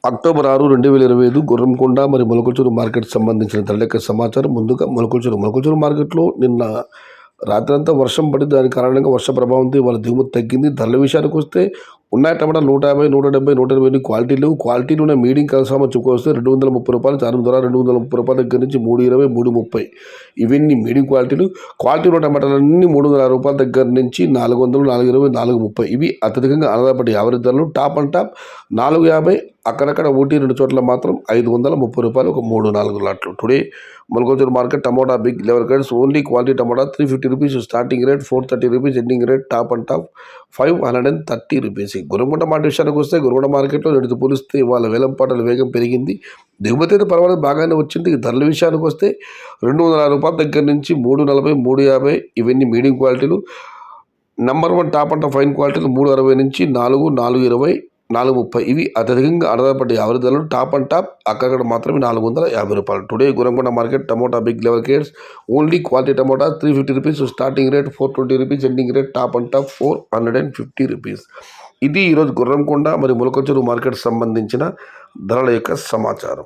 October 6, 2025 Gurramkonda మరి Molakalchuru market సంబంధించిన ధరల యొక్క సమాచారం. ముందుగా మొలకల్చూరు మార్కెట్లో నిన్న రాత్రంతా వర్షం పడి దాని కారణంగా వర్ష ప్రభావంతో వాళ్ళ దిగుమతి తగ్గింది. ధరల విషయానికి వస్తే ఉన్నాయి టమాటా 150, 170, 180 క్వాలిటీలు. క్వాలిటీలోనే మీడియం కలసామని చెప్పుకొస్తే రూ. 230 చారం ధర రూ. 230 దగ్గర నుంచి 320, 330 ఇవన్నీ మీడియం క్వాలిటీలు. క్వాలిటీలో టమాటాలన్నీ రూ. 360 దగ్గర నుంచి 400, 420, 430 ఇవి అత్యధికంగా ఆధారపడి యావరేజ్ ధరలు. టాప్ అండ్ టాప్ 450, అక్కడక్కడ 1-2 చోట్ల మాత్రం రూ. 530 ఒక 3-4 లాట్లు. Today Molakalcheruvu market tomato big level grades only quality tomato ₹350 starting rate, ₹430 ending rate. Top and top ₹530. Gurramkonda market విషయానికి వస్తే గుర్రంకొండ మార్కెట్లో నేటితో పోలిస్తే వాళ్ళ వేలంపాటల వేగం పెరిగింది. దిగుమతి అయితే పర్వాలేదు బాగానే వచ్చింది. ధరల విషయానికి వస్తే రూ. 260 దగ్గర నుంచి 340, 350 ఇవన్నీ మీడియం క్వాలిటీలు. Number 1 top and top fine క్వాలిటీలు 360 నుంచి 4, 420, 430 ఇవి అత్యధికంగా ఆధారపడి యావరేజ్ ధరలు. టాప్ అండ్ టాప్ అక్కడక్కడ మాత్రమే ₹450. Today Gurramkonda market tomato big level grades only quality tomato ₹350 starting rate, ₹420 ఎండింగ్ రేట్. Top and top ₹450. ఇది ఈరోజు గుర్రంకొండ మరి మొలకల్చూరు మార్కెట్ సంబంధించిన ధరల యొక్క సమాచారం.